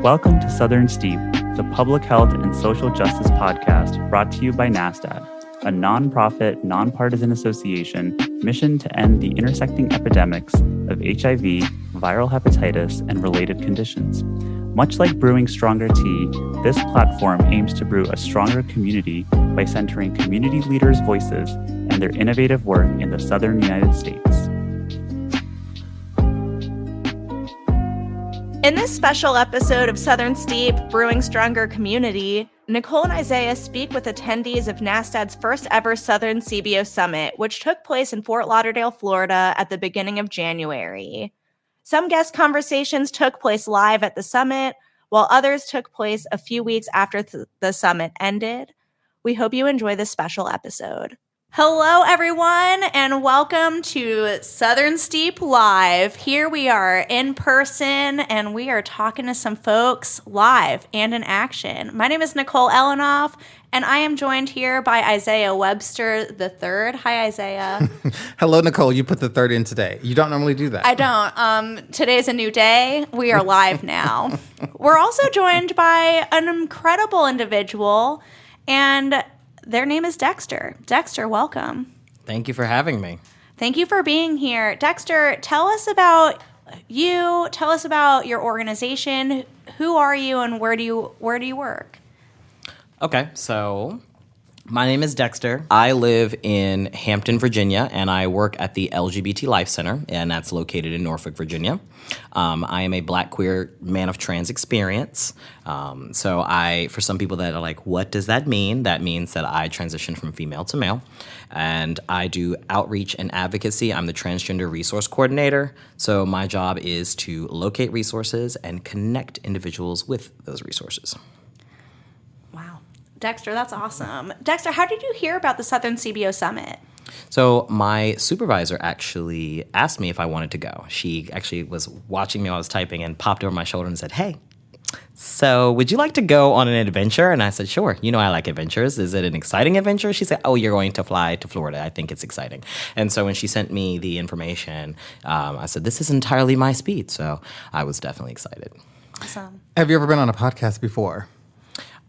Welcome to Southern Steep, the public health and social justice podcast brought to you by NASTAD, a nonprofit, nonpartisan association mission to end the intersecting epidemics of HIV, viral hepatitis, and related conditions. Much like Brewing Stronger Tea, this platform aims to brew a stronger community by centering community leaders' voices and their innovative work in the Southern United States. In this special episode of Southern Steep, Brewing Stronger Community, Nicole and Isaiah speak with attendees of NASTAD's first ever Southern CBO Summit, which took place in Fort Lauderdale, Florida at the beginning of January. Some guest conversations took place live at the summit, while others took place a few weeks after the summit ended. We hope you enjoy this special episode. Hello, everyone, and welcome to Southern Steep Live. Here we are in person, and we are talking to some folks live and in action. My name is Nicole Elenoff, and I am joined here by Isaiah Webster III. Hi, Isaiah. Hello, Nicole. You put the third in today. You don't normally do that. I don't. Today's a new day. We are live now. We're also joined by an incredible individual, and their name is Dexter. Dexter, welcome. Thank you for having me. Thank you for being here. Dexter, tell us about you. Tell us about your organization. Who are you and where do you work? Okay, so my name is Dexter. I live in Hampton, Virginia, and I work at the LGBT Life Center, and that's located in Norfolk, Virginia. I am a Black queer man of trans experience. So for some people that are like, what does that mean? That means that I transitioned from female to male, and I do outreach and advocacy. I'm the transgender resource coordinator. So my job is to locate resources and connect individuals with those resources. Wow. Dexter, that's awesome. Dexter, how did you hear about the Southern CBO Summit? So my supervisor actually asked me if I wanted to go. She actually was watching me while I was typing and popped over my shoulder and said, "Hey, so would you like to go on an adventure?" And I said, "Sure. You know I like adventures. Is it an exciting adventure?" She said, "Oh, you're going to fly to Florida. I think it's exciting." And so when she sent me the information, I said, "This is entirely my speed." So I was definitely excited. Awesome. Have you ever been on a podcast before?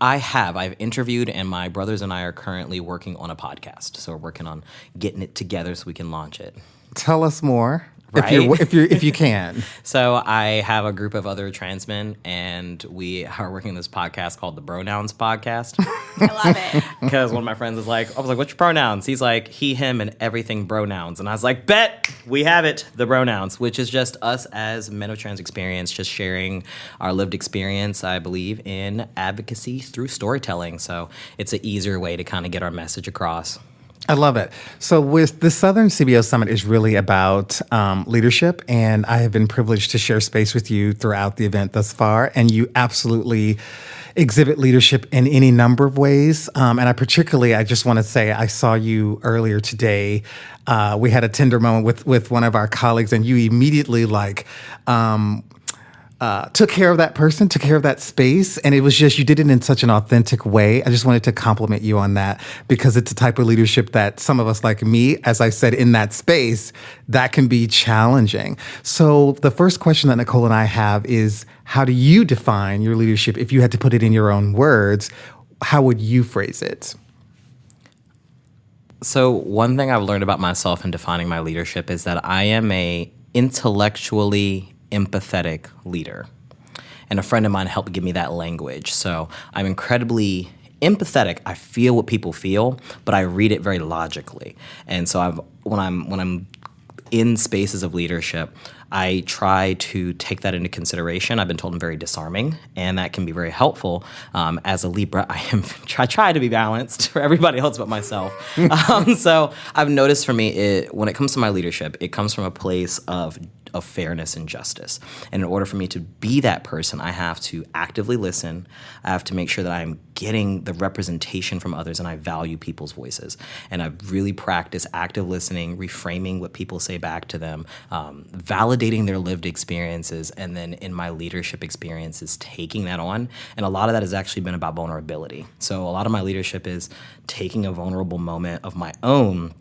I have. I've interviewed, and my brothers and I are currently working on a podcast. So we're working on getting it together so we can launch it. Tell us more, Right? if you can. So I have a group of other trans men, and we are working on this podcast called the Pronouns Podcast. I love it. Because one of my friends I was like, "What's your pronouns?" He's like, "He, him, and everything pronouns." And I was like, "Bet, we have it, the pronouns," which is just us as men of trans experience, just sharing our lived experience, I believe, in advocacy through storytelling. So it's an easier way to kind of get our message across. I love it. So with the Southern CBO Summit is really about leadership, and I have been privileged to share space with you throughout the event thus far, and you absolutely exhibit leadership in any number of ways. And I just want to say, I saw you earlier today. We had a tender moment with one of our colleagues, and you immediately took care of that person, took care of that space, and it was just, you did it in such an authentic way. I just wanted to compliment you on that, because it's a type of leadership that some of us like me, as I said, in that space, that can be challenging. So the first question that Nicole and I have is, how do you define your leadership? If you had to put it in your own words, how would you phrase it? So one thing I've learned about myself in defining my leadership is that I am a intellectually empathetic leader. And a friend of mine helped give me that language. So I'm incredibly empathetic. I feel what people feel, but I read it very logically. And so when I'm in spaces of leadership, I try to take that into consideration. I've been told I'm very disarming, and that can be very helpful. As a Libra, I try to be balanced for everybody else but myself. So I've noticed for me, when it comes to my leadership, it comes from a place of fairness and justice. And in order for me to be that person, I have to actively listen. I have to make sure that I'm getting the representation from others, and I value people's voices. And I've really practiced active listening, reframing what people say back to them, validating their lived experiences, and then in my leadership experiences, taking that on. And a lot of that has actually been about vulnerability. So a lot of my leadership is taking a vulnerable moment of my own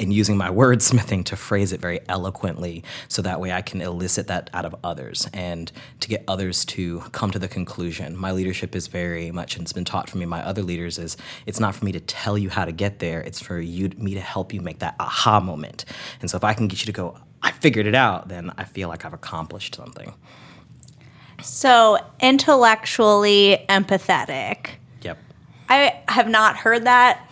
and using my wordsmithing to phrase it very eloquently so that way I can elicit that out of others and to get others to come to the conclusion. My leadership is very much, and it's been taught from me by other leaders, is it's not for me to tell you how to get there, it's for me to help you make that aha moment. And so if I can get you to go, I figured it out, then I feel like I've accomplished something. So intellectually empathetic. Yep. I have not heard that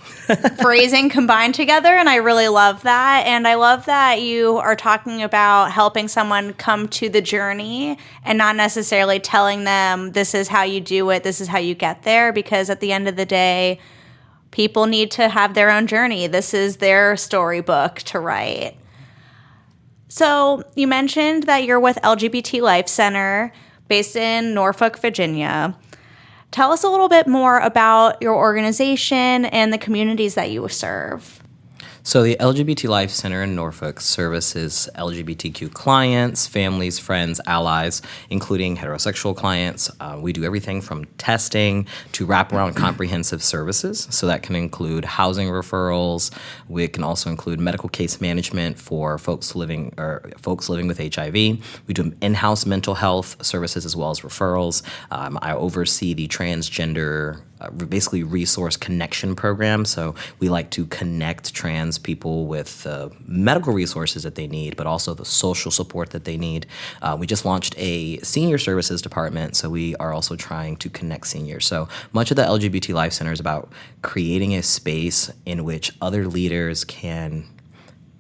phrasing combined together, and I really love that. And I love that you are talking about helping someone come to the journey and not necessarily telling them this is how you do it, this is how you get there, because at the end of the day, people need to have their own journey. This is their storybook to write. So you mentioned that you're with LGBT Life Center based in Norfolk, Virginia. Tell us a little bit more about your organization and the communities that you serve. So the LGBT Life Center in Norfolk services LGBTQ clients, families, friends, allies, including heterosexual clients. We do everything from testing to wraparound comprehensive services. So that can include housing referrals. We can also include medical case management for folks living with HIV. We do in-house mental health services as well as referrals. I oversee the transgender basically resource connection program. So we like to connect trans people with medical resources that they need, but also the social support that they need. We just launched a senior services department, so we are also trying to connect seniors. So much of the LGBT Life Center is about creating a space in which other leaders can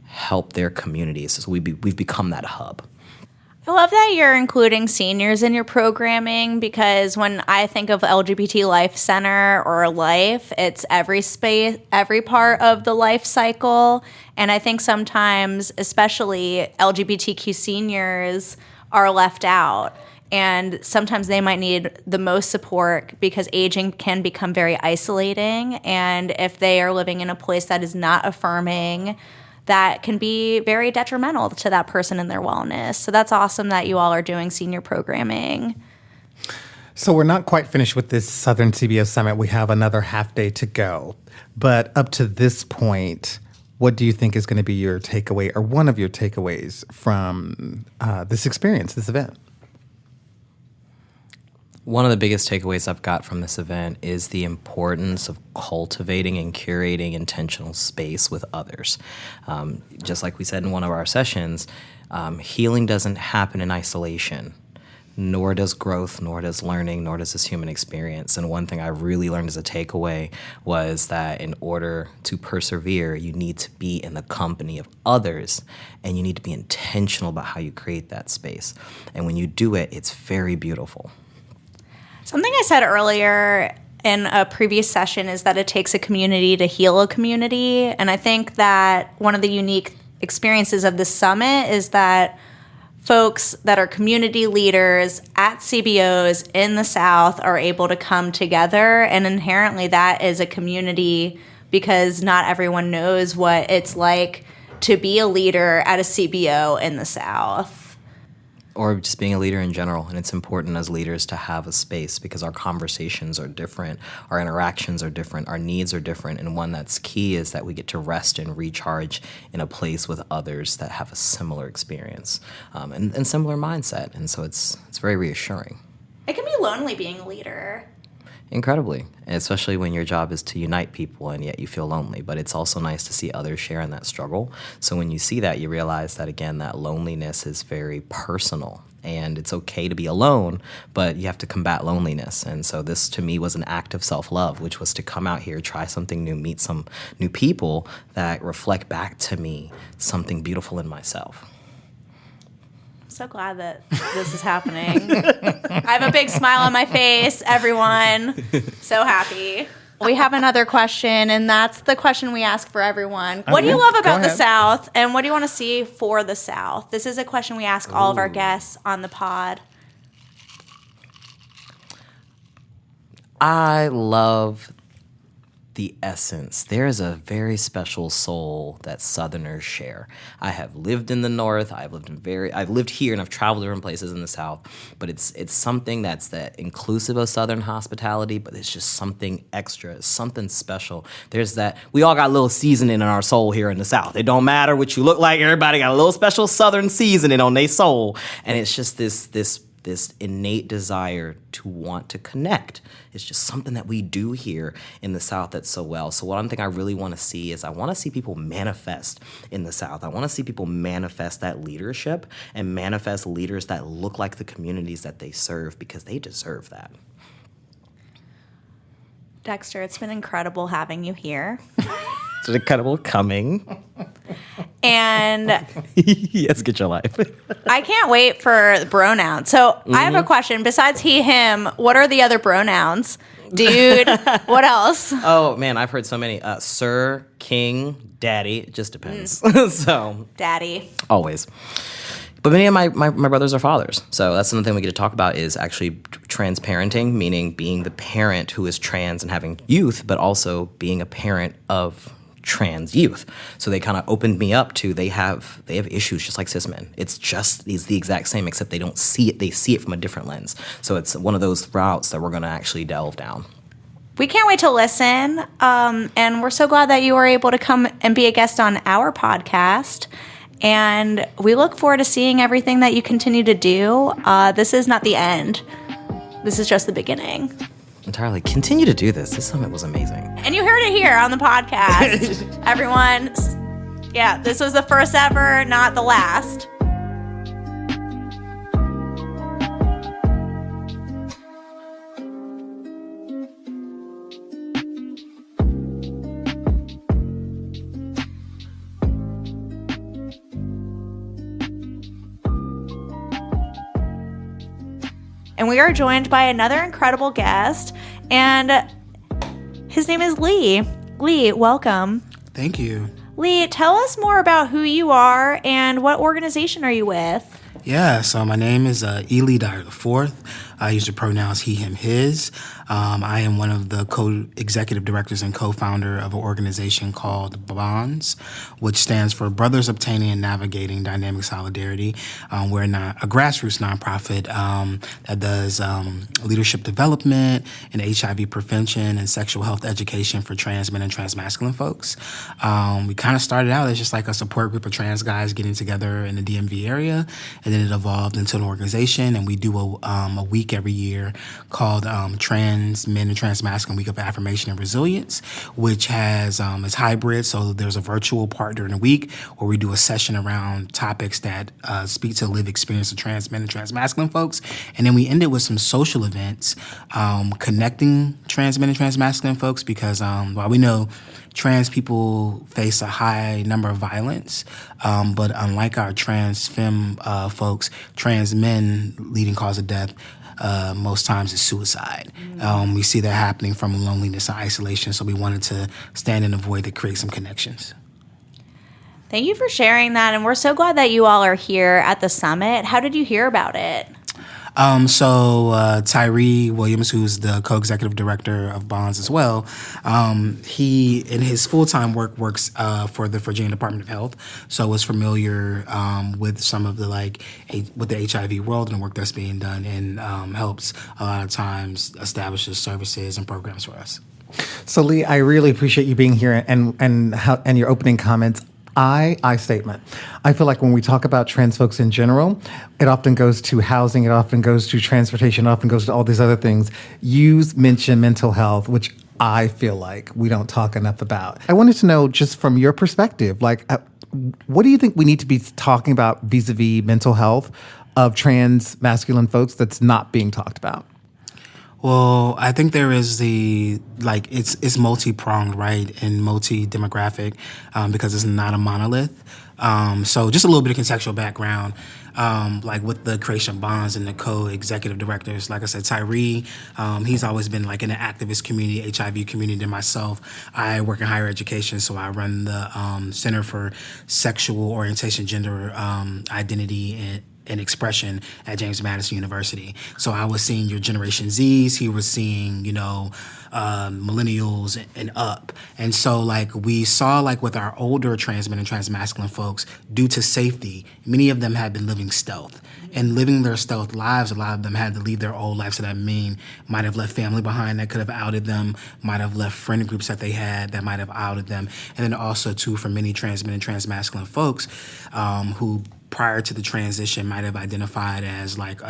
help their communities. So we've become that hub. I love that you're including seniors in your programming, because when I think of LGBT Life Center or life, it's every space, every part of the life cycle. And I think sometimes, especially LGBTQ seniors, are left out. And sometimes they might need the most support because aging can become very isolating. And if they are living in a place that is not affirming, that can be very detrimental to that person and their wellness. So that's awesome that you all are doing senior programming. So we're not quite finished with this Southern CBO Summit. We have another half day to go. But up to this point, what do you think is going to be your takeaway or one of your takeaways from this experience, this event? One of the biggest takeaways I've got from this event is the importance of cultivating and curating intentional space with others. Just like we said in one of our sessions, healing doesn't happen in isolation, nor does growth, nor does learning, nor does this human experience. And one thing I really learned as a takeaway was that in order to persevere, you need to be in the company of others, and you need to be intentional about how you create that space. And when you do it, it's very beautiful. Something I said earlier in a previous session is that it takes a community to heal a community. And I think that one of the unique experiences of this summit is that folks that are community leaders at CBOs in the South are able to come together. And inherently that is a community, because not everyone knows what it's like to be a leader at a CBO in the South. Or just being a leader in general. And it's important as leaders to have a space, because our conversations are different, our interactions are different, our needs are different. And one that's key is that we get to rest and recharge in a place with others that have a similar experience and similar mindset. And so it's very reassuring. It can be lonely being a leader. Incredibly, especially when your job is to unite people and yet you feel lonely. But it's also nice to see others share in that struggle. So when you see that, you realize that, again, that loneliness is very personal. And it's okay to be alone, but you have to combat loneliness. And so this, to me, was an act of self-love, which was to come out here, try something new, meet some new people that reflect back to me something beautiful in myself. So glad that this is happening. I have a big smile on my face, everyone. So happy. We have another question, and that's the question we ask for everyone. What do you love about the South, and what do you want to see for the South? This is a question we ask all of our guests on the pod. I love the essence. There is a very special soul that Southerners share. I have lived in the North. I've lived here, and I've traveled different places in the South. But it's something that's that inclusive of Southern hospitality, but it's just something extra. It's something special. There's that, we all got a little seasoning in our soul here in the South. It don't matter what you look like. Everybody got a little special Southern seasoning on their soul. And it's just this innate desire to want to connect. It's just something that we do here in the South that's so well. So one thing I really want to see is I want to see people manifest in the South. I want to see people manifest that leadership and manifest leaders that look like the communities that they serve, because they deserve that. Dexter, it's been incredible having you here. It's incredible coming. And yes, get your life. I can't wait for the pronouns. So I have a question. Besides he, him, what are the other pronouns? Dude, what else? Oh, man, I've heard so many. Sir, king, daddy. It just depends. So Daddy. always. But many of my brothers are fathers. So that's another thing we get to talk about is actually transparenting, meaning being the parent who is trans and having youth, but also being a parent of trans youth. So they kind of opened me up to they have issues just like cis men. It's the exact same, except they don't see it. They see it from a different lens. So it's one of those routes that we're going to actually delve down. We can't wait to listen. And we're so glad that you were able to come and be a guest on our podcast. And we look forward to seeing everything that you continue to do. This is not the end. This is just the beginning. Entirely. Continue to do this. This summit was amazing. And you heard it here on the podcast. Everyone, yeah, this was the first ever, not the last. And we are joined by another incredible guest, and his name is Lee. Lee, welcome. Thank you. Lee, tell us more about who you are and what organization are you with? Yeah, so my name is Lee Dyer IV. I use the pronouns he, him, his. I am one of the co-executive directors and co-founder of an organization called BONDS, which stands for Brothers Obtaining and Navigating Dynamic Solidarity. We're a grassroots nonprofit that does leadership development and HIV prevention and sexual health education for trans men and transmasculine folks. We kind of started out as just like a support group of trans guys getting together in the DMV area, and then it evolved into an organization, and we do a week every year called Trans Men and Transmasculine Week of Affirmation and Resilience, which has is hybrid. So there's a virtual part during the week where we do a session around topics that speak to the lived experience of trans men and transmasculine folks, and then we end it with some social events connecting trans men and transmasculine folks, because while we know trans people face a high number of violence, but unlike our trans femme folks, trans men leading cause of death most times is suicide. We see that happening from loneliness and isolation, so we wanted to stand in a void that creates some connections. Thank you for sharing that, and we're so glad that you all are here at the summit. How did you hear about it? So Tyree Williams, who's the co-executive director of Bonds as well, he in his full-time work works for the Virginia Department of Health, so was familiar with some of the with the HIV world and the work that's being done, and helps a lot of times establishes services and programs for us. So Lee, I really appreciate you being here and your opening comments. I statement. I feel like when we talk about trans folks in general, it often goes to housing, it often goes to transportation, it often goes to all these other things. You mentioned mental health, which I feel like we don't talk enough about. I wanted to know, just from your perspective, what do you think we need to be talking about vis-a-vis mental health of trans masculine folks that's not being talked about? Well, I think there is it's multi-pronged, right, and multi-demographic, because it's not a monolith. So just a little bit of contextual background, with the creation of Bonds and the co-executive directors. Like I said, Tyree, he's always been in the activist community, HIV community, and myself. I work in higher education, so I run the Center for Sexual Orientation, Gender Identity, and and expression at James Madison University. So I was seeing your Generation Zs, he was seeing, millennials and up. And so like we saw like with our older trans men and trans masculine folks, due to safety, many of them had been living stealth. And living their stealth lives, a lot of them had to leave their old lives. So that might have left family behind that could have outed them, might have left friend groups that they had that might have outed them. And then also, too, for many trans men and trans masculine folks who prior to the transition might have identified as like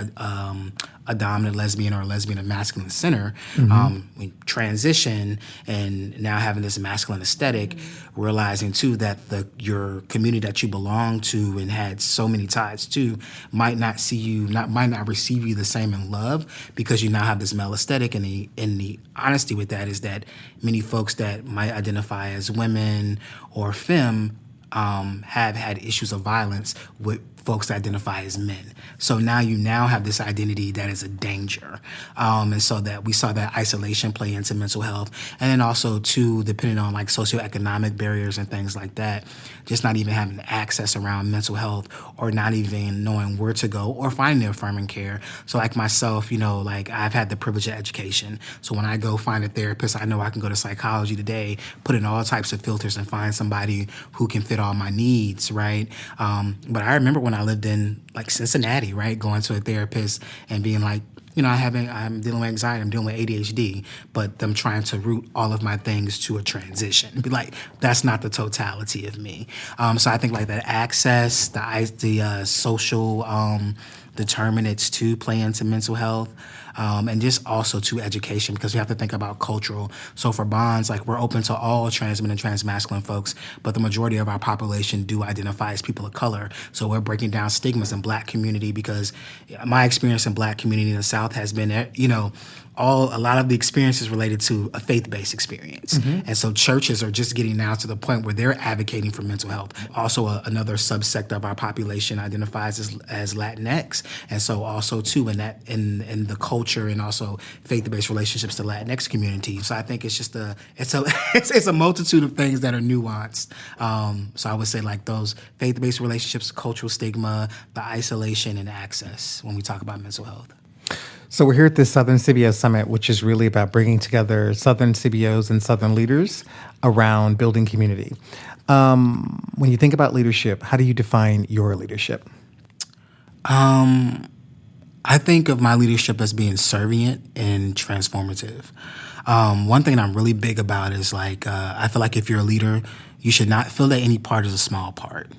a dominant lesbian or a lesbian of masculine center, we transition and now having this masculine aesthetic, realizing too that your community that you belong to and had so many ties to might not receive you the same in love because you now have this male aesthetic. And the honesty with that is that many folks that might identify as women or femme have had issues of violence with folks that identify as men. So now you have this identity that is a danger. And so that we saw that isolation play into mental health. And then also too, depending on like socioeconomic barriers and things like that, just not even having access around mental health or not even knowing where to go or finding affirming care. So like myself, like I've had the privilege of education. So when I go find a therapist, I know I can go to psychology today, put in all types of filters and find somebody who can fit all my needs, right? But I remember when I lived in like Cincinnati, right, going to a therapist and being like, I'm dealing with anxiety, I'm dealing with ADHD, but them trying to root all of my things to a transition. Be like, that's not the totality of me. So I think like that access, the social determinants to play into mental health, and just also to education, because we have to think about cultural. So for Bonds, like we're open to all trans men and trans masculine folks, but the majority of our population do identify as people of color. So we're breaking down stigmas in Black community, because my experience in Black community in the South has been, a lot of the experiences related to a faith-based experience. And so churches are just getting now to the point where they're advocating for mental health. Also, another subsect of our population identifies as Latinx. And so also too in the culture and also faith-based relationships to Latinx community. So I think it's just it's a multitude of things that are nuanced. So I would say like those faith-based relationships, cultural stigma, the isolation and access when we talk about mental health. So we're here at this Southern CBO Summit, which is really about bringing together Southern CBOs and Southern leaders around building community. When you think about leadership, how do you define your leadership? I think of my leadership as being servient and transformative. One thing I'm really big about is like, I feel like if you're a leader, you should not feel that any part is a small part.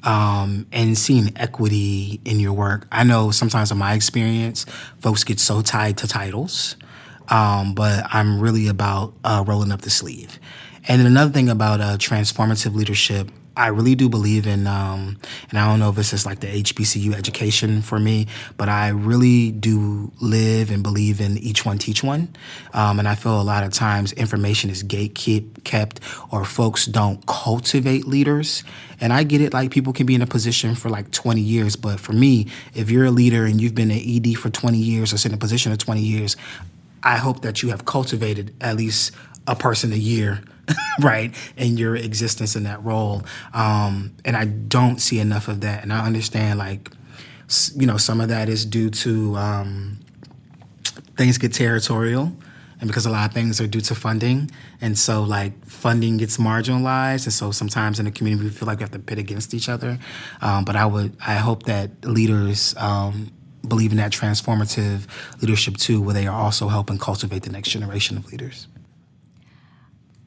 And seeing equity in your work. I know sometimes in my experience, folks get so tied to titles, but I'm really about rolling up the sleeve. And then another thing about transformative leadership, I really do believe in, and I don't know if it's just like the HBCU education for me, but I really do live and believe in each one teach one. And I feel a lot of times information is kept or folks don't cultivate leaders. And I get it, like people can be in a position for like 20 years, but for me, if you're a leader and you've been an ED for 20 years or sit in a position of 20 years, I hope that you have cultivated at least a person a year, right, in your existence in that role. And I don't see enough of that. And I understand, like, some of that is due to things get territorial, and because a lot of things are due to funding. And so, like, funding gets marginalized. And so sometimes in the community, we feel like we have to pit against each other. But I hope that leaders believe in that transformative leadership, too, where they are also helping cultivate the next generation of leaders.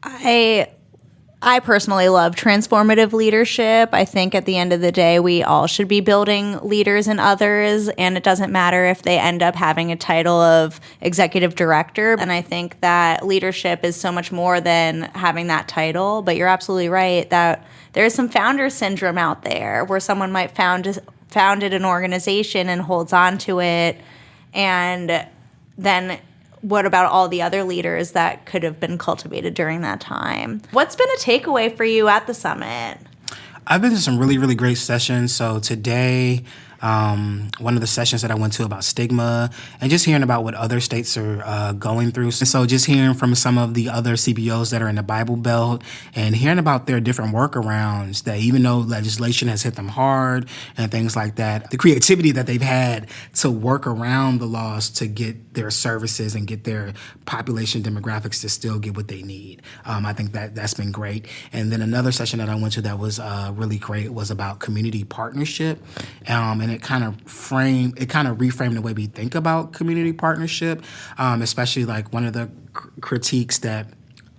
I personally love transformative leadership. I think at the end of the day, we all should be building leaders in others, and it doesn't matter if they end up having a title of executive director. And I think that leadership is so much more than having that title. But you're absolutely right that there's some founder syndrome out there where someone might founded an organization and holds on to it, and then what about all the other leaders that could have been cultivated during that time? What's been a takeaway for you at the summit? I've been to some really, really great sessions. So today, One of the sessions that I went to about stigma, and just hearing about what other states are going through. And so just hearing from some of the other CBOs that are in the Bible Belt and hearing about their different workarounds, that even though legislation has hit them hard and things like that, the creativity that they've had to work around the laws to get their services and get their population demographics to still get what they need. I think that's been great. And then another session that I went to that was really great was about community partnership, and it kind of reframed the way we think about community partnership, especially like one of the critiques that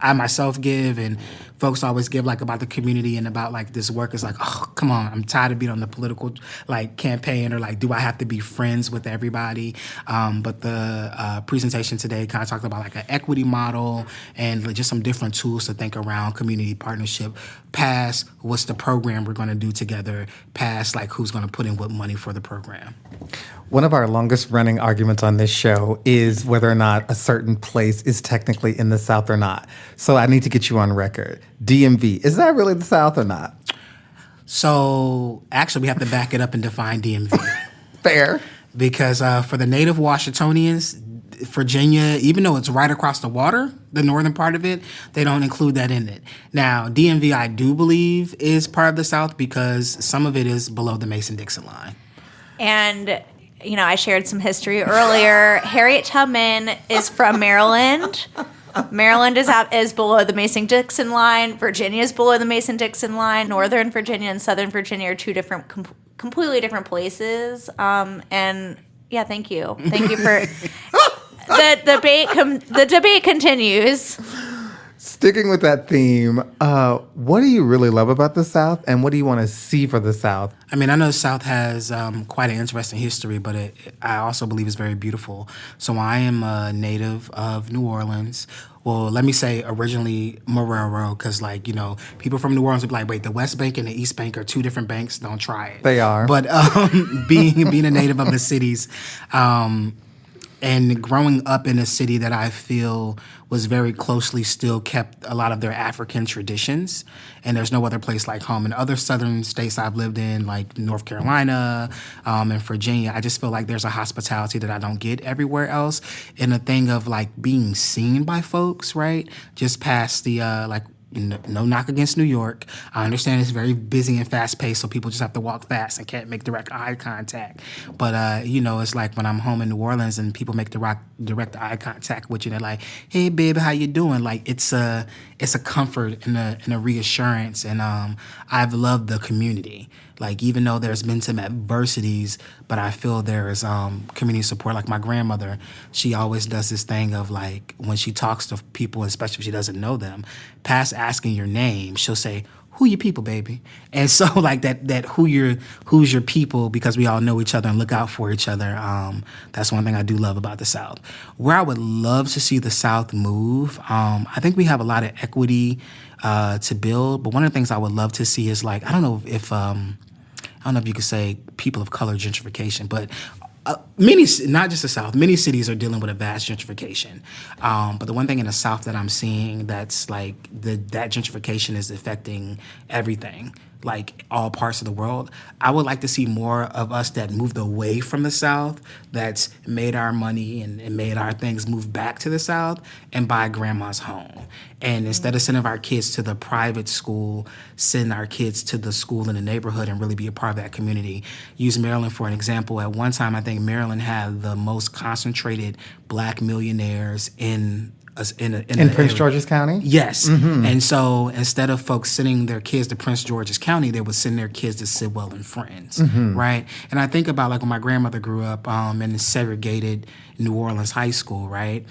I myself give and folks always give like about the community and about like this work is like, oh, come on, I'm tired of being on the political like campaign, or like, do I have to be friends with everybody? But the presentation today kind of talked about like an equity model and just some different tools to think around community partnership. Past what's the program we're going to do together, past like who's going to put in what money for the program. One of our longest running arguments on this show is whether or not a certain place is technically in the South or not. So I need to get you on record. DMV, is that really the South or not? So actually we have to back it up and define DMV. Fair. Because for the native Washingtonians, Virginia, even though it's right across the water, the northern part of it, they don't include that in it. Now, DMV, I do believe, is part of the South because some of it is below the Mason-Dixon line. And, you know, I shared some history earlier. Harriet Tubman is from Maryland. Maryland is below the Mason-Dixon line. Virginia is below the Mason-Dixon line. Northern Virginia and Southern Virginia are two different, completely different places. And yeah, thank you. Thank you for the debate continues. Sticking with that theme, what do you really love about the South, and what do you want to see for the South? I mean, I know the South has quite an interesting history, but I also believe it's very beautiful. So I am a native of New Orleans. Well, let me say originally Marrero, because, like, you know, people from New Orleans would be like, wait, the West Bank and the East Bank are two different banks. Don't try it. They are. But being a native of the cities, and growing up in a city that I feel was very closely still kept a lot of their African traditions, and there's no other place like home. In other southern states I've lived in, like North Carolina and Virginia, I just feel like there's a hospitality that I don't get everywhere else, and a thing of like being seen by folks, right? Just past the no knock against New York. I understand it's very busy and fast-paced, so people just have to walk fast and can't make direct eye contact. But, you know, it's like when I'm home in New Orleans and people make direct eye contact with you, they're like, hey, baby, how you doing? Like, it's a comfort and a reassurance, and I've loved the community. Like, even though there's been some adversities, but I feel there is community support. Like my grandmother, she always does this thing of like, when she talks to people, especially if she doesn't know them, past asking your name, she'll say, who your people, baby? And so like that who's your people, because we all know each other and look out for each other. That's one thing I do love about the South. Where I would love to see the South move, I think we have a lot of equity to build, but one of the things I would love to see is like, I don't know if you could say people of color gentrification, but not just the South, many cities are dealing with a vast gentrification. But the one thing in the South that I'm seeing that's like that gentrification is affecting everything, like all parts of the world. I would like to see more of us that moved away from the South, that's made our money and made our things move back to the South and buy grandma's home. And instead of sending our kids to the private school, send our kids to the school in the neighborhood and really be a part of that community. Use Maryland for an example. At one time, I think Maryland had the most concentrated Black millionaires in Prince George's County? Yes. Mm-hmm. And so instead of folks sending their kids to Prince George's County, they would send their kids to Sidwell and Friends, right? And I think about like when my grandmother grew up in a segregated New Orleans high school, right?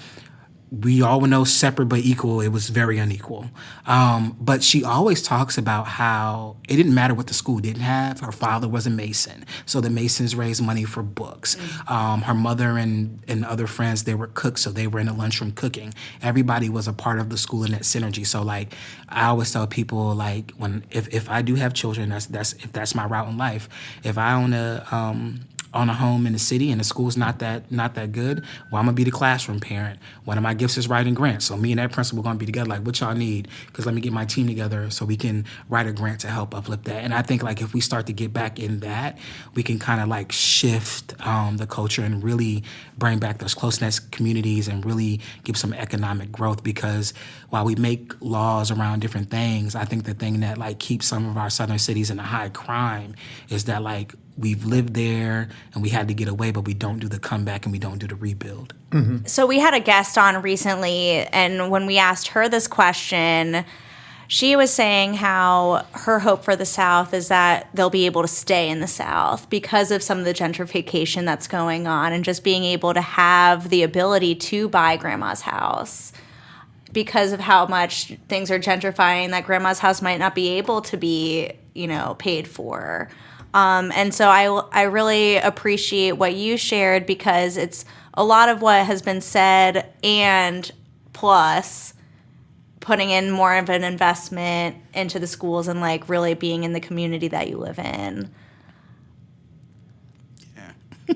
We all know separate but equal, it was very unequal. But she always talks about how it didn't matter what the school didn't have. Her father was a Mason, so the Masons raised money for books. Her mother and other friends, they were cooks, so they were in the lunchroom cooking. Everybody was a part of the school in that synergy. So like, I always tell people like, if I do have children, that's my route in life. If I own on a home in the city and the school's not that good, well, I'm gonna be the classroom parent. One of my gifts is writing grants. So me and that principal are gonna be together, like, what y'all need? Because let me get my team together so we can write a grant to help uplift that. And I think like if we start to get back in that, we can kind of like shift the culture and really bring back those close-knit communities and really give some economic growth. Because while we make laws around different things, I think the thing that like keeps some of our southern cities in a high crime is that like we've lived there and we had to get away, but we don't do the comeback and we don't do the rebuild. So we had a guest on recently, and when we asked her this question, she was saying how her hope for the South is that they'll be able to stay in the South because of some of the gentrification that's going on, and just being able to have the ability to buy grandma's house because of how much things are gentrifying, that grandma's house might not be able to be, paid for. And so I really appreciate what you shared, because it's a lot of what has been said, and plus putting in more of an investment into the schools and like really being in the community that you live in. Yeah.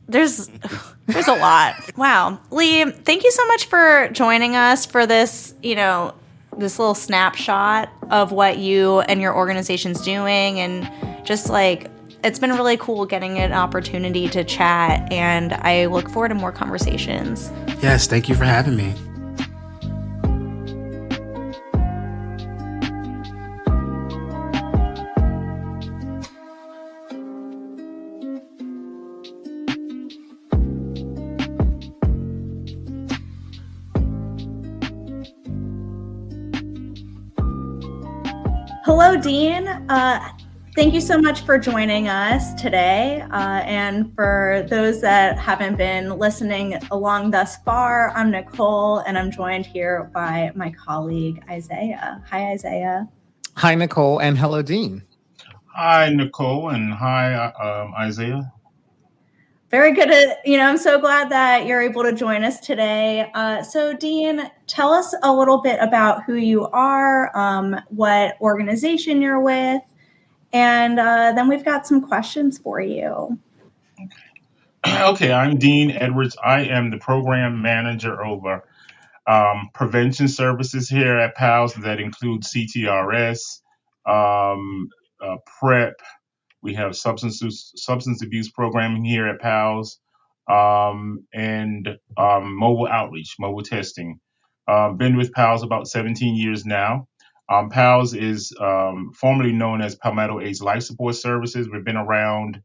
There's a lot. Wow. Lee, thank you so much for joining us for this, this little snapshot of what you and your organization's doing, and just like, it's been really cool getting an opportunity to chat, and I look forward to more conversations. Yes, thank you for having me. Hello, Dean. Thank you so much for joining us today. And for those that haven't been listening along thus far, I'm Nicole, and I'm joined here by my colleague, Isaiah. Hi, Isaiah. Hi, Nicole, and hello, Dean. Hi, Nicole, and hi, Isaiah. Very good. I'm so glad that you're able to join us today. So, Dean, tell us a little bit about who you are, what organization you're with, and then we've got some questions for you. Okay, I'm Dean Edwards. I am the program manager over prevention services here at PALSS. That includes CTRS, PrEP. We have substance abuse programming here at PALSS, and mobile outreach, mobile testing. Been with PALSS about 17 years now. PALSS is formerly known as Palmetto AIDS Life Support Services. We've been around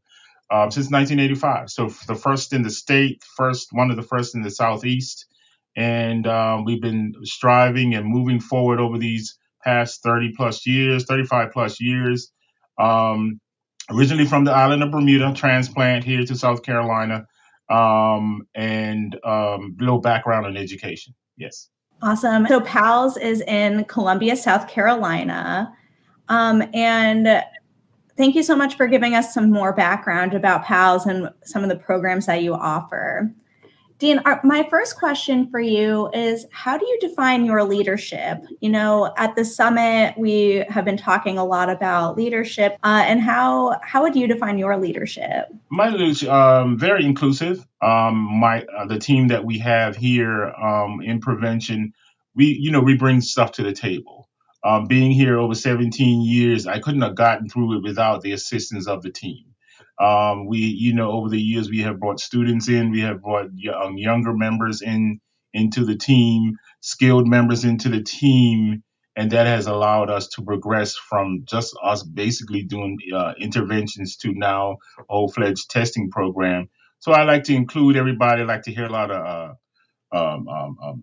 since 1985. So the first in the state, one of the first in the Southeast. And we've been striving and moving forward over these past 35 plus years. Originally from the island of Bermuda, transplant here to South Carolina, and little background in education. Yes. Awesome. So PALSS is in Columbia, South Carolina. And thank you so much for giving us some more background about PALSS and some of the programs that you offer. Dean, my first question for you is, how do you define your leadership? At the summit, we have been talking a lot about leadership, and how would you define your leadership? My leadership, very inclusive. The team that we have here in prevention, we bring stuff to the table. Being here over 17 years, I couldn't have gotten through it without the assistance of the team. Over the years, we have brought students in, we have brought younger members into the team, skilled members into the team, and that has allowed us to progress from just us basically doing interventions to now a full-fledged testing program. So I like to include everybody. I like to hear a lot of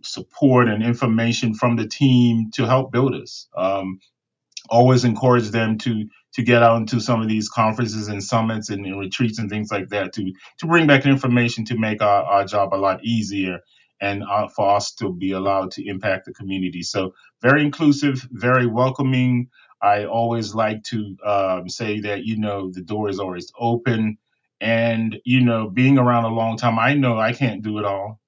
support and information from the team to help build us. Always encourage them to get out into some of these conferences and summits and retreats and things like that to bring back information to make our job a lot easier and for us to be allowed to impact the community. So very inclusive, very welcoming. I always like to say that, the door is always open, and, being around a long time, I know I can't do it all,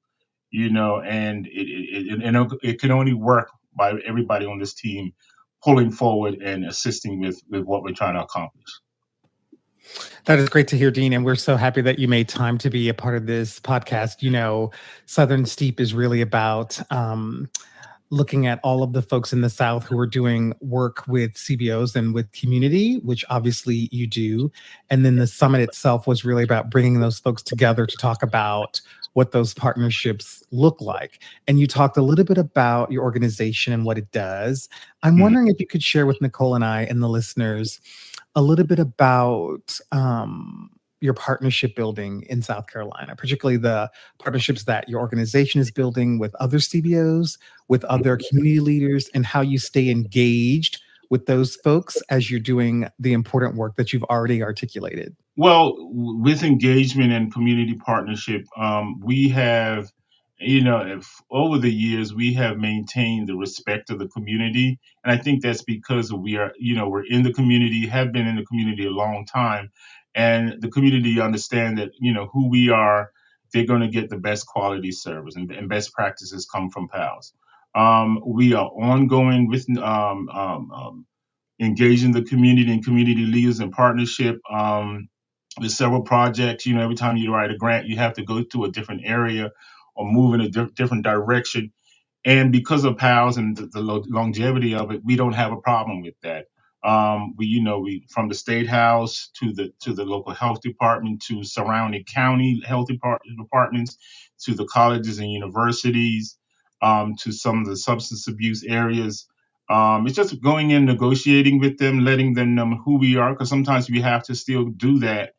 and it can only work by everybody on this team pulling forward and assisting with what we're trying to accomplish. That is great to hear, Dean. And we're so happy that you made time to be a part of this podcast. You know, Southern Steep is really about looking at all of the folks in the South who are doing work with CBOs and with community, which obviously you do. And then the summit itself was really about bringing those folks together to talk about what those partnerships look like. And you talked a little bit about your organization and what it does. I'm wondering if you could share with Nicole and I and the listeners a little bit about your partnership building in South Carolina, particularly the partnerships that your organization is building with other CBOs, with other community leaders, and how you stay engaged with those folks as you're doing the important work that you've already articulated. Well, with engagement and community partnership, we have, over the years, we have maintained the respect of the community. And I think that's because we're in the community, have been in the community a long time. And the community understand that, who we are, they're going to get the best quality service and best practices come from PALSS. We are ongoing with engaging the community and community leaders in partnership. There's several projects. Every time you write a grant, you have to go to a different area or move in a different direction. And because of PALSS and the longevity of it, we don't have a problem with that. We from the state house to the local health department to surrounding county health departments to the colleges and universities to some of the substance abuse areas. It's just going in, negotiating with them, letting them know who we are, because sometimes we have to still do that.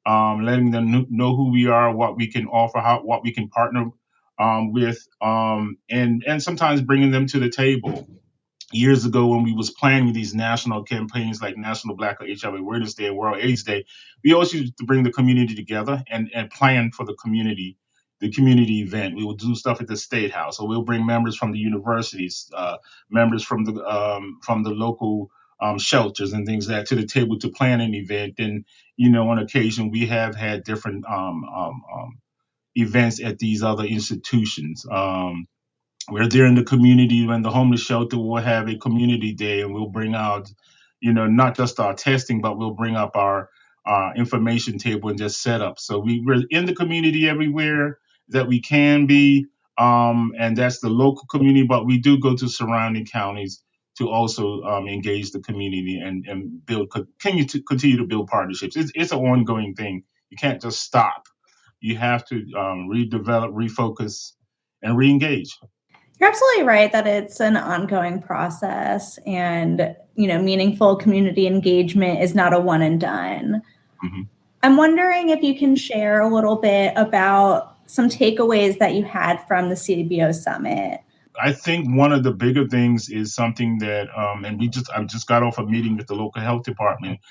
Letting them know who we are, what we can offer, what we can partner with, and sometimes bringing them to the table. Years ago, when we was planning these national campaigns like National Black HIV Awareness Day and World AIDS Day, we always used to bring the community together and plan for the community event. We will do stuff at the State House, or we'll bring members from the universities, members from the local shelters and things like that to the table to plan an event. And on occasion we have had different events at these other institutions. We're there in the community. When the homeless shelter will have a community day, and we'll bring out, not just our testing, but we'll bring up our information table and just set up. So we're in the community everywhere that we can be, and that's the local community. But we do go to surrounding counties to also engage the community and continue to build partnerships. It's an ongoing thing. You can't just stop. You have to redevelop, refocus, and reengage. You're absolutely right that it's an ongoing process, and meaningful community engagement is not a one and done. Mm-hmm. I'm wondering if you can share a little bit about some takeaways that you had from the CBO Summit. I think one of the bigger things is something that, I just got off a meeting with the local health department,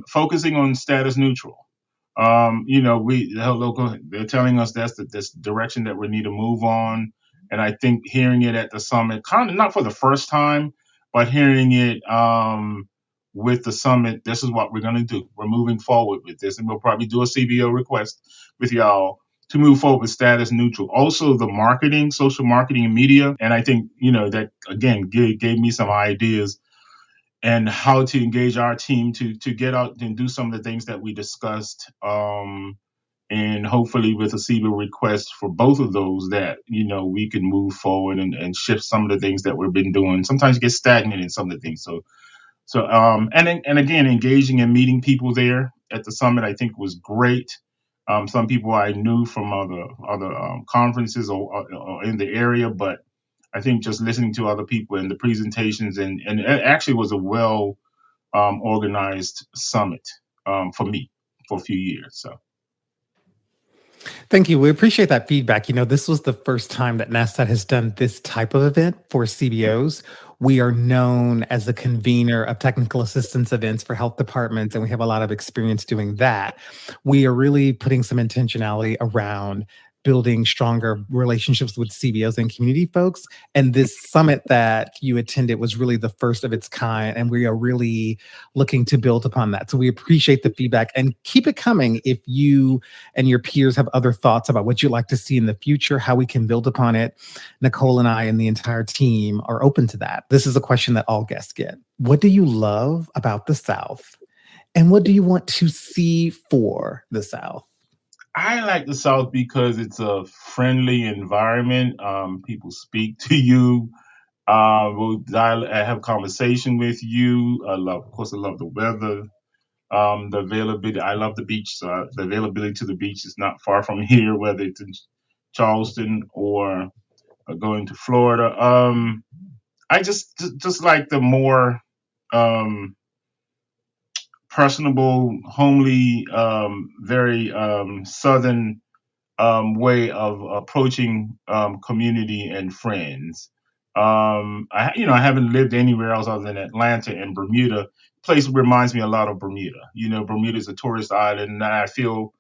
focusing on status neutral. The health local, they're telling us that's the direction that we need to move on. And I think hearing it at the summit, kind of not for the first time, but hearing it with the summit, this is what we're going to do. We're moving forward with this, and we'll probably do a CBO request with y'all to move forward with status neutral. Also, the marketing, social marketing and media. And I think, that, again, gave me some ideas and how to engage our team to get out and do some of the things that we discussed. And hopefully with a CBO request for both of those that, we can move forward and shift some of the things that we've been doing. Sometimes you get stagnant in some of the things. And again, engaging and meeting people there at the summit, I think was great. Some people I knew from other conferences or in the area, but I think just listening to other people and the presentations and it actually was a well organized summit for me for a few years. So. Thank you. We appreciate that feedback. This was the first time that NASTAD has done this type of event for CBOs. We are known as the convener of technical assistance events for health departments, and we have a lot of experience doing that. We are really putting some intentionality around building stronger relationships with CBOs and community folks. And this summit that you attended was really the first of its kind. And we are really looking to build upon that. So we appreciate the feedback and keep it coming if you and your peers have other thoughts about what you'd like to see in the future, how we can build upon it. Nicole and I and the entire team are open to that. This is a question that all guests get. What do you love about the South? And what do you want to see for the South? I like the South because it's a friendly environment. People speak to you. Have conversation with you. Of course, I love the weather. The availability. I love the beach. So the availability to the beach is not far from here, whether it's in Charleston or going to Florida. I just like the more um, personable, homely, very southern way of approaching community and friends. I haven't lived anywhere else other than Atlanta and Bermuda. Place reminds me a lot of Bermuda. Bermuda is a tourist island, and I feel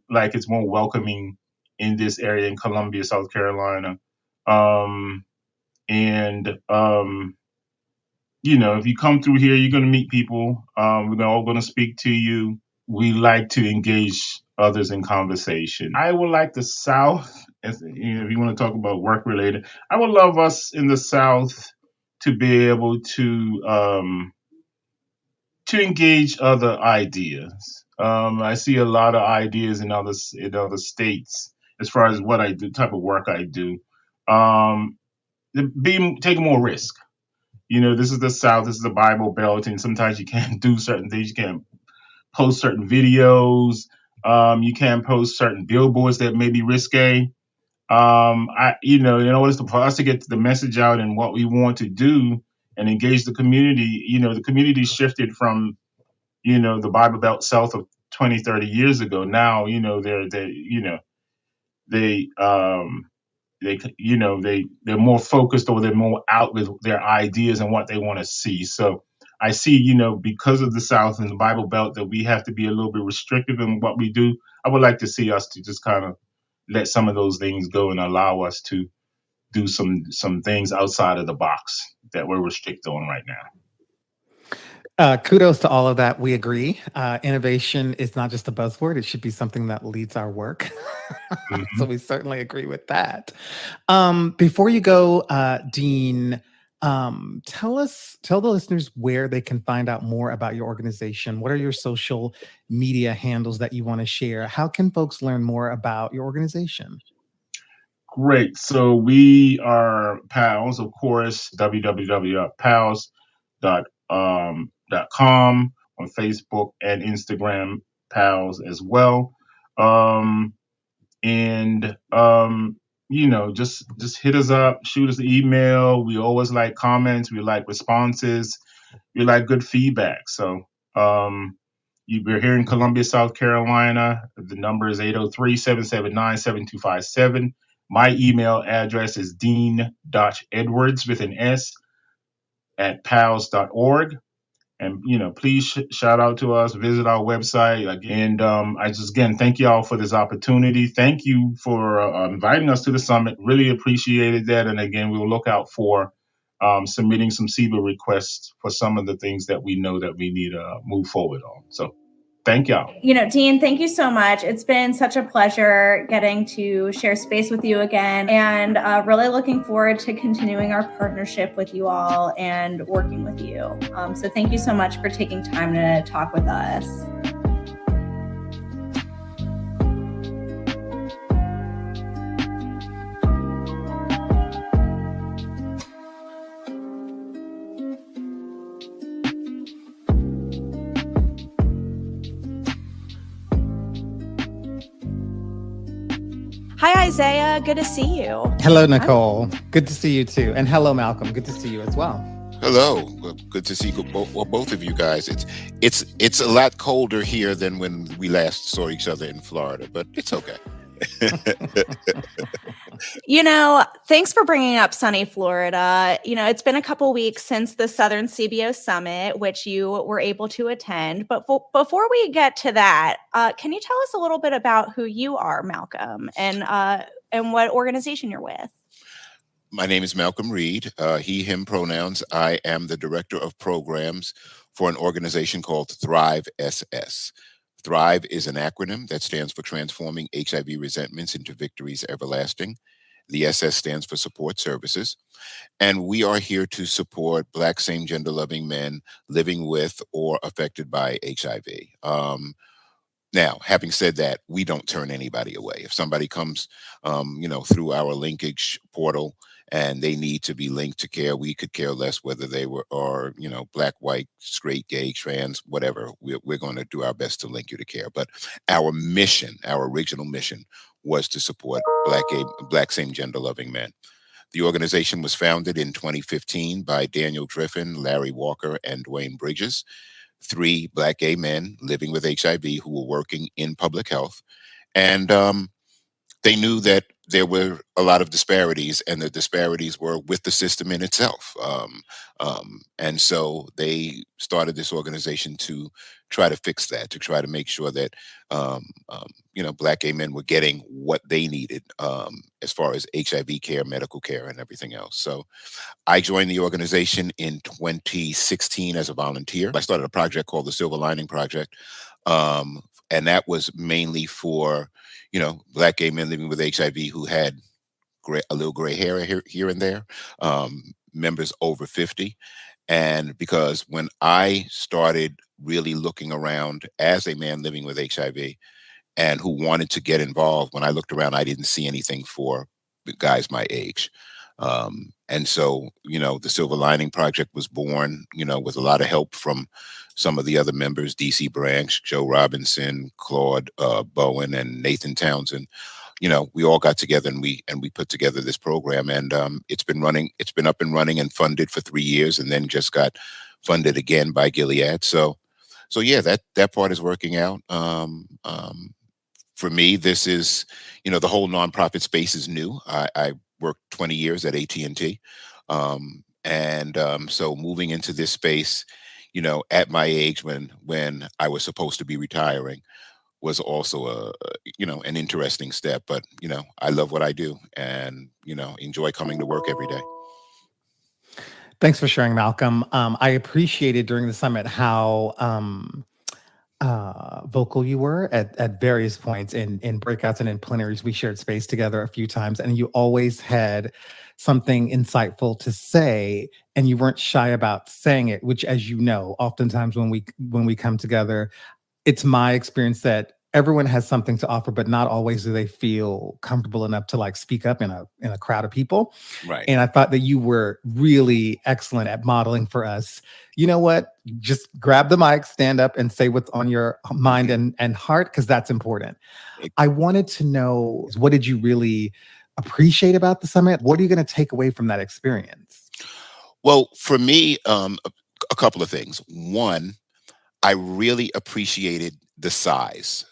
like it's more welcoming in this area in Columbia, South Carolina. Um, and if you come through here, you're going to meet people. We're all going to speak to you. We like to engage others in conversation. I would like the South, if you want to talk about work related, I would love us in the South to be able to engage other ideas. I see a lot of ideas in other states as far as what I do, type of work I do. Um, taking more risk. This is the South, this is the Bible Belt, and sometimes you can't do certain things. You can't post certain videos. You can't post certain billboards that may be risque. In order for us to get the message out and what we want to do and engage the community, the community shifted from, the Bible Belt South of 20, 30 years ago. Now, they they're more focused, or they're more out with their ideas and what they want to see. So I see, because of the South and the Bible Belt, that we have to be a little bit restrictive in what we do. I would like to see us to just kind of let some of those things go and allow us to do some things outside of the box that we're restricted on right now. Kudos to all of that. We agree. Innovation is not just a buzzword. It should be something that leads our work. So we certainly agree with that. Before you go, Dean, tell the listeners where they can find out more about your organization. What are your social media handles that you want to share? How can folks learn more about your organization? Great. So we are PALSS, of course, www.pals.com, on Facebook and Instagram, PALSS as well. Just hit us up, shoot us an email. We always like comments, we like responses, we like good feedback. So we're here in Columbia, South Carolina. The number is 803-779-7257. My email address is dean.edwards with an S @pals.org. And, please shout out to us, visit our website. And I just, again, thank you all for this opportunity. Thank you for inviting us to the summit. Really appreciated that. And again, we will look out for submitting some CBO requests for some of the things that we know that we need to move forward on. So thank y'all. Dean, thank you so much. It's been such a pleasure getting to share space with you again, and really looking forward to continuing our partnership with you all and working with you. So thank you so much for taking time to talk with us. Hi, Isaiah. Good to see you. Hello, Nicole. Good to see you too. And hello, Malcolm. Good to see you as well. Hello. Well, good to see both of you guys. It's a lot colder here than when we last saw each other in Florida, but it's okay. Thanks for bringing up sunny Florida. It's been a couple weeks since the Southern CBO Summit, which you were able to attend. But before we get to that, can you tell us a little bit about who you are, Malcolm, and what organization you're with? My name is Malcolm Reid, he, him pronouns. I am the director of programs for an organization called THRIVESS. THRIVE is an acronym that stands for Transforming HIV Resentments into Victories Everlasting. The SS stands for Support Services. And we are here to support Black same-gender loving men living with or affected by HIV. Now, having said that, we don't turn anybody away. If somebody comes, through our linkage portal and they need to be linked to care, we could care less whether they are, Black, white, straight, gay, trans, whatever. We're going to do our best to link you to care. But our mission, our original mission, was to support Black same-gender loving men. The organization was founded in 2015 by Daniel Griffin, Larry Walker, and Dwayne Bridges, 3 Black gay men living with HIV who were working in public health. And they knew that there were a lot of disparities, and the disparities were with the system in itself. And so they started this organization to try to fix that, to try to make sure that, Black gay men were getting what they needed as far as HIV care, medical care, and everything else. So I joined the organization in 2016 as a volunteer. I started a project called the Silver Lining Project. And that was mainly for, Black gay men living with HIV who had a little gray hair here and there, members over 50. And because when I started really looking around as a man living with HIV and who wanted to get involved, when I looked around, I didn't see anything for the guys my age. And so, the Silver Lining Project was born, with a lot of help from some of the other members, DC Branch, Joe Robinson, Claude Bowen, and Nathan Townsend. We all got together and we put together this program, and it's been up and running and funded for 3 years, and then just got funded again by Gilead. So yeah, that part is working out. For me, this is, the whole nonprofit space is new. I worked 20 years at AT&T. So moving into this space, at my age when I was supposed to be retiring was also an interesting step. But, I love what I do and, enjoy coming to work every day. Thanks for sharing, Malcolm. I appreciated during the summit how vocal you were at various points in breakouts and in plenaries. We shared space together a few times, and you always had something insightful to say, and you weren't shy about saying it, which, as you know, oftentimes when we come together, it's my experience that everyone has something to offer, but not always do they feel comfortable enough to speak up in a crowd of people. Right. And I thought that you were really excellent at modeling for us. You know what? Just grab the mic, stand up, and say what's on your mind and heart, because that's important. I wanted to know, what did you really appreciate about the summit? What are you going to take away from that experience? Well, for me, a couple of things. One, I really appreciated the size,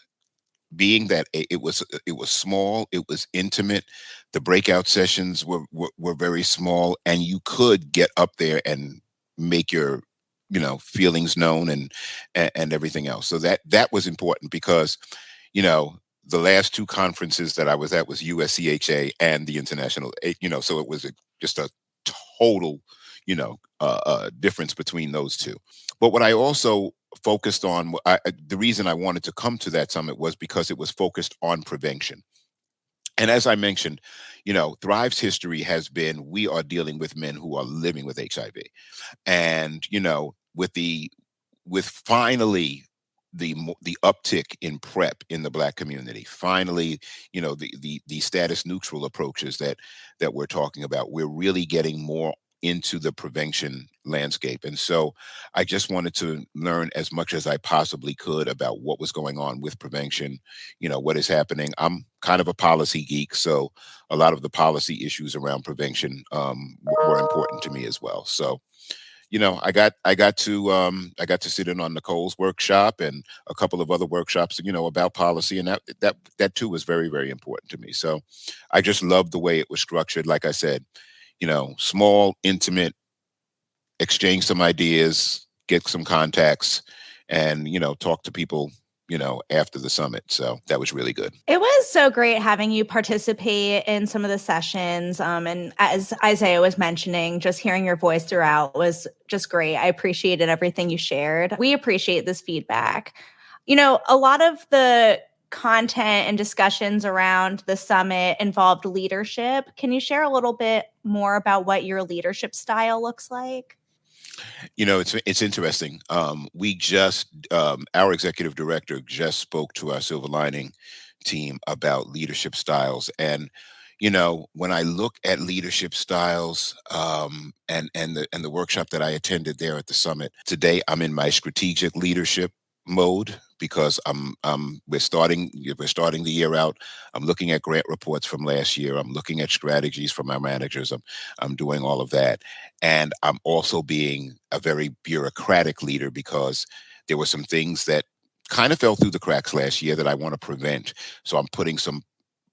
being that it was small, it was intimate. The breakout sessions were very small, and you could get up there and make your feelings known and everything else. So that was important because the last 2 conferences that I was at was USCHA and the International, so it was just a total difference between those 2. But what I also focused on, the reason I wanted to come to that summit was because it was focused on prevention. And as I mentioned, Thrive's history has been, we are dealing with men who are living with HIV. And, with finally the uptick in PrEP in the Black community, finally, the status neutral approaches that we're talking about, we're really getting more into the prevention landscape. And so I just wanted to learn as much as I possibly could about what was going on with prevention, what is happening. I'm kind of a policy geek, so a lot of the policy issues around prevention were important to me as well. So, I got to sit in on Nicole's workshop and a couple of other workshops, about policy, and that too was very, very important to me. So I just loved the way it was structured. Like I said, small, intimate, exchange some ideas, get some contacts, and, talk to people, after the summit. So that was really good. It was so great having you participate in some of the sessions. And as Isaiah was mentioning, just hearing your voice throughout was just great. I appreciated everything you shared. We appreciate this feedback. A lot of the content and discussions around the summit involved leadership. Can you share a little bit more about what your leadership style looks like? It's interesting. We just our executive director just spoke to our Silver Lining team about leadership styles, and when I look at leadership styles, and the workshop that I attended there at the summit today, I'm in my strategic leadership mode because we're starting the year out. I'm looking at grant reports from last year. I'm looking at strategies from our managers. I'm doing all of that, and I'm also being a very bureaucratic leader because there were some things that kind of fell through the cracks last year that I want to prevent. So I'm putting some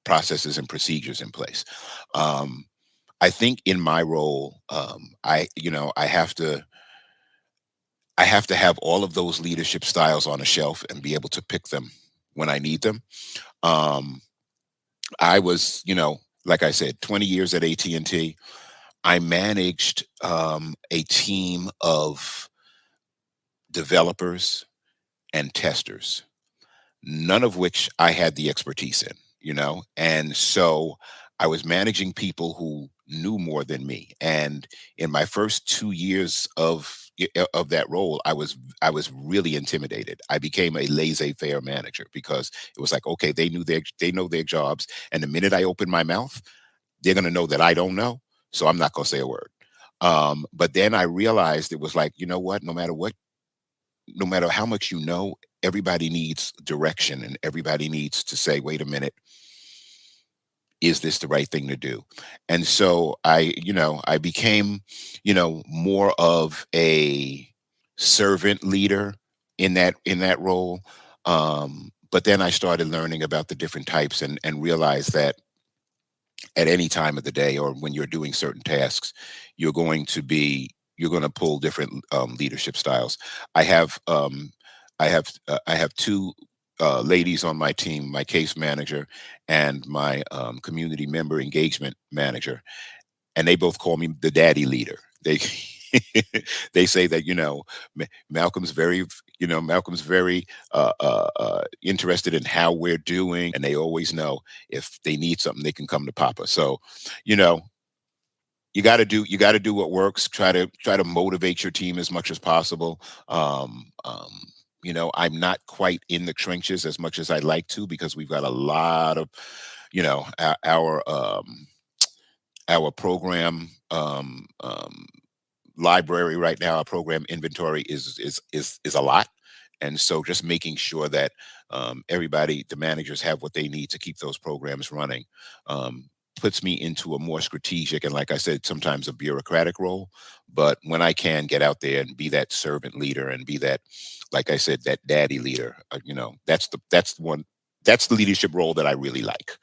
processes and procedures in place. I think in my role, I have to have all of those leadership styles on a shelf and be able to pick them when I need them. Um, I was, like I said, 20 years at AT&T. I managed a team of developers and testers, none of which I had the expertise in, and so I was managing people who knew more than me. And in my first 2 years of that role, I was really intimidated. I became a laissez-faire manager because it was like, okay, they know their jobs, and the minute I open my mouth, they're going to know that I don't know, so I'm not going to say a word. But then I realized it was like, you know what, no matter how much everybody needs direction, and everybody needs to say, wait a minute, is this the right thing to do? And so I became, more of a servant leader in that role. But then I started learning about the different types, and realized that at any time of the day, or when you're doing certain tasks, you're going to pull different leadership styles. I have I have two ladies on my team, my case manager and my community member engagement manager, and they both call me the daddy leader. They they say that Malcolm's very interested in how we're doing, and they always know if they need something they can come to Papa. So, you know, you got to do what works. Try to motivate your team as much as possible. I'm not quite in the trenches as much as I'd like to, because we've got a lot of, our program library right now. Our program inventory is a lot, and so just making sure that the managers have what they need to keep those programs running, puts me into a more strategic and, like I said, sometimes a bureaucratic role. But when I can get out there and be that servant leader and be that, like I said, that daddy leader, that's the leadership role that I really like.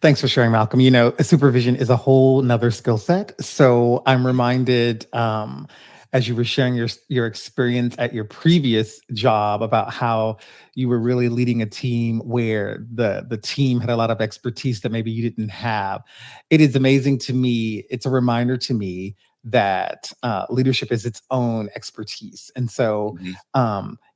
Thanks for sharing, Malcolm. Supervision is a whole nother skill set. So I'm reminded, as you were sharing your experience at your previous job, about how you were really leading a team where the team had a lot of expertise that maybe you didn't have. It is amazing to me. It's a reminder to me that leadership is its own expertise. And so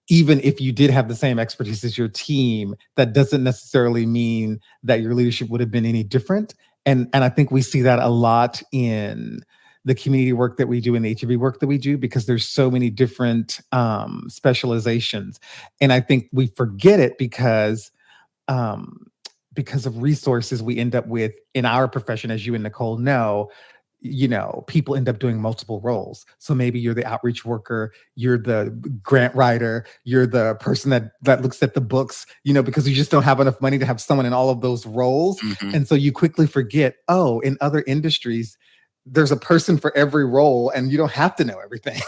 even if you did have the same expertise as your team, that doesn't necessarily mean that your leadership would have been any different. And I think we see that a lot in the community work that we do and the HIV work that we do, because there's so many different specializations. And I think we forget it because of resources we end up with in our profession, as you and Nicole know. People end up doing multiple roles. So maybe you're the outreach worker, you're the grant writer, you're the person that looks at the books, because you just don't have enough money to have someone in all of those roles. And so you quickly forget, in other industries, there's a person for every role, and you don't have to know everything.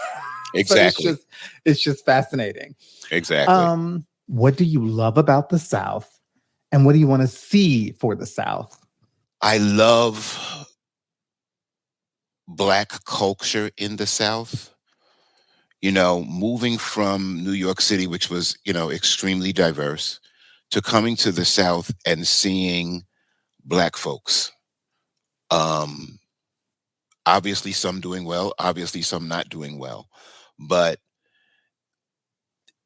Exactly. So it's just fascinating. Exactly. What do you love about the South, and what do you want to see for the South? I love Black culture in the South. Moving from New York City, which was, extremely diverse, to coming to the South and seeing Black folks. Obviously some doing well, obviously some not doing well, but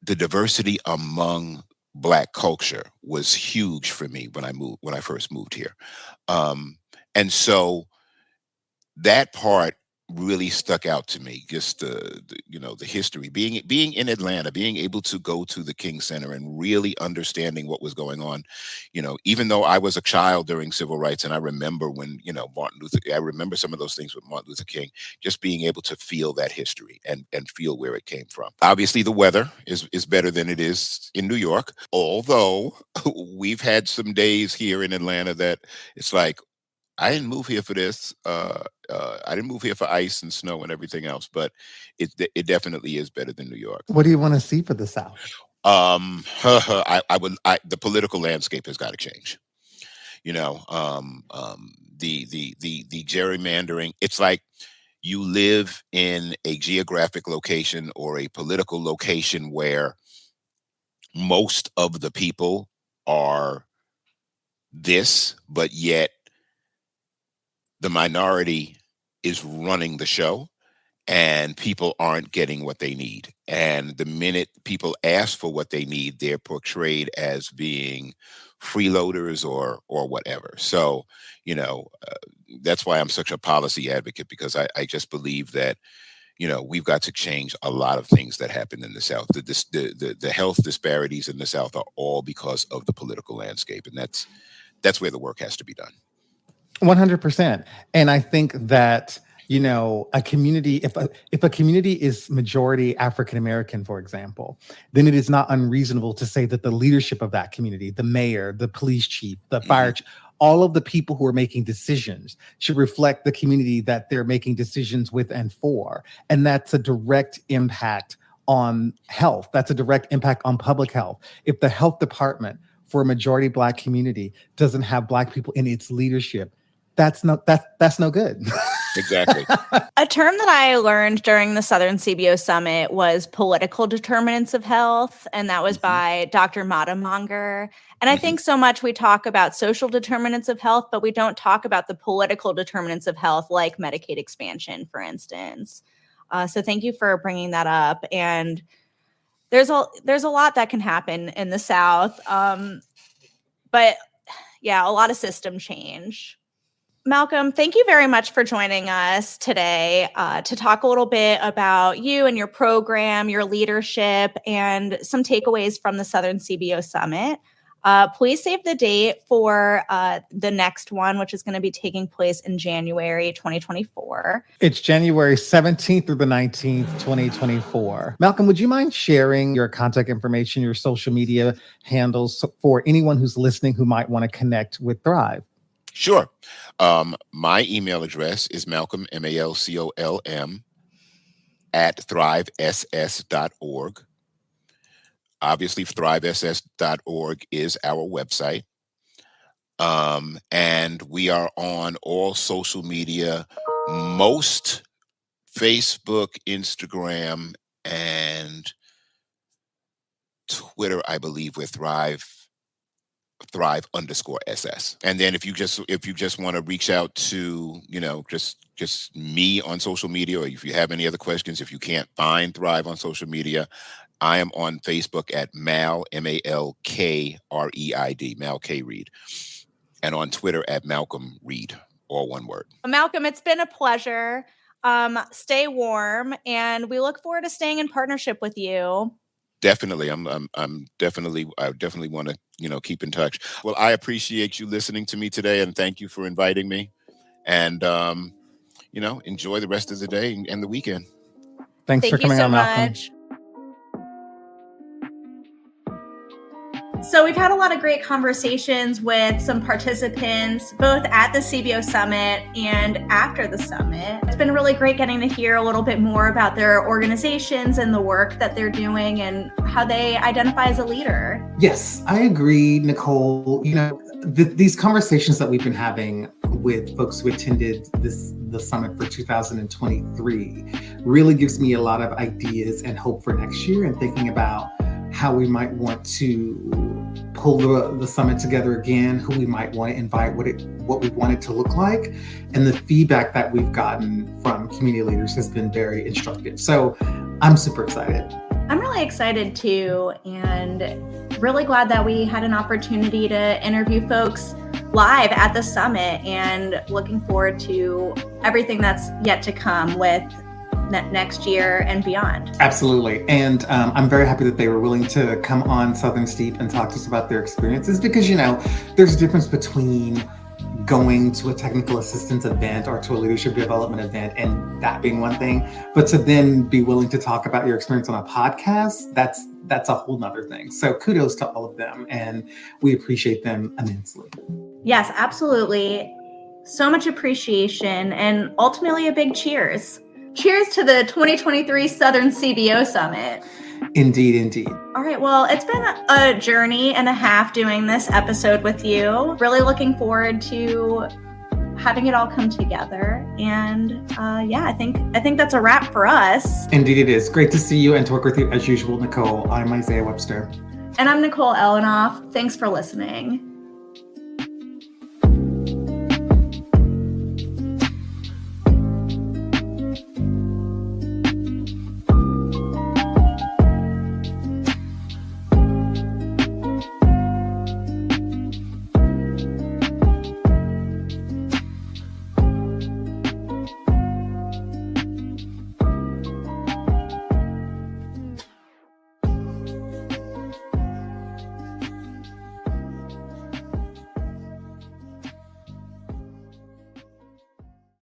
the diversity among Black culture was huge for me when I first moved here. And so that part really stuck out to me. Just the history, being in Atlanta, being able to go to the King Center and really understanding what was going on. Even though I was a child during civil rights, and I remember when I remember some of those things with Martin Luther King. Just being able to feel that history and feel where it came from. Obviously, the weather is better than it is in New York. Although we've had some days here in Atlanta that it's like, I didn't move here for this. I didn't move here for ice and snow and everything else, but it definitely is better than New York. What do you want to see for the South? The political landscape has got to change. The gerrymandering. It's like you live in a geographic location or a political location where most of the people are this, but yet the minority is running the show and people aren't getting what they need. And the minute people ask for what they need, they're portrayed as being freeloaders or whatever. So, that's why I'm such a policy advocate, because I just believe that, we've got to change a lot of things that happen in the South. The health disparities in the South are all because of the political landscape. And that's where the work has to be done. 100%. And I think that, a community, if a community is majority African-American, for example, then it is not unreasonable to say that the leadership of that community, the mayor, the police chief, the fire chief, all of the people who are making decisions should reflect the community that they're making decisions with and for. And that's a direct impact on health. That's a direct impact on public health. If the health department for a majority Black community doesn't have Black people in its leadership, that's no good. Exactly. A term that I learned during the Southern CBO Summit was political determinants of health, and that was by Dr. Monger. And I think so much we talk about social determinants of health, but we don't talk about the political determinants of health, like Medicaid expansion, for instance. So thank you for bringing that up. And there's a lot that can happen in the South, but yeah, a lot of system change. Malcolm, thank you very much for joining us today to talk a little bit about you and your program, your leadership, and some takeaways from the Southern CBO Summit. Please save the date for the next one, which is going to be taking place in January 2024. It's January 17th through the 19th, 2024. Malcolm, would you mind sharing your contact information, your social media handles for anyone who's listening who might want to connect with Thrive? Sure. My email address is Malcolm, MALCOLM, @thrivess.org. Obviously, thrivess.org is our website. And we are on all social media, most Facebook, Instagram, and Twitter, I believe, with Thrive_SS. And then if you just want to reach out to, just me on social media, or if you have any other questions, if you can't find Thrive on social media, I am on Facebook at Mal, MALKREID, Mal K. Reid, and on Twitter at Malcolm Reid, all one word. Malcolm, it's been a pleasure. Stay warm, and we look forward to staying in partnership with you. Definitely. I definitely want to, keep in touch. Well, I appreciate you listening to me today, and thank you for inviting me. And, enjoy the rest of the day and the weekend. Thanks for coming on, Malcolm. Much. So we've had a lot of great conversations with some participants, both at the CBO Summit and after the summit. It's been really great getting to hear a little bit more about their organizations and the work that they're doing and how they identify as a leader. Yes, I agree, Nicole. These conversations that we've been having with folks who attended the summit for 2023 really gives me a lot of ideas and hope for next year, and thinking about how we might want to pull the summit together again, who we might want to invite, what we want it to look like. And the feedback that we've gotten from community leaders has been very instructive. So I'm super excited. I'm really excited too. And really glad that we had an opportunity to interview folks live at the summit, and looking forward to everything that's yet to come with next year and beyond. Absolutely. And I'm very happy that they were willing to come on Southern Steep and talk to us about their experiences, because, there's a difference between going to a technical assistance event or to a leadership development event and that being one thing, but to then be willing to talk about your experience on a podcast, that's a whole nother thing. So kudos to all of them, and we appreciate them immensely. Yes, absolutely. So much appreciation, and ultimately a big cheers. Cheers to the 2023 Southern CBO Summit. Indeed. All right, well, it's been a journey and a half doing this episode with you. Really looking forward to having it all come together. And I think that's a wrap for us. Indeed it is. Great to see you and to work with you as usual, Nicole. I'm Isaiah Webster. And I'm Nicole Elenoff. Thanks for listening.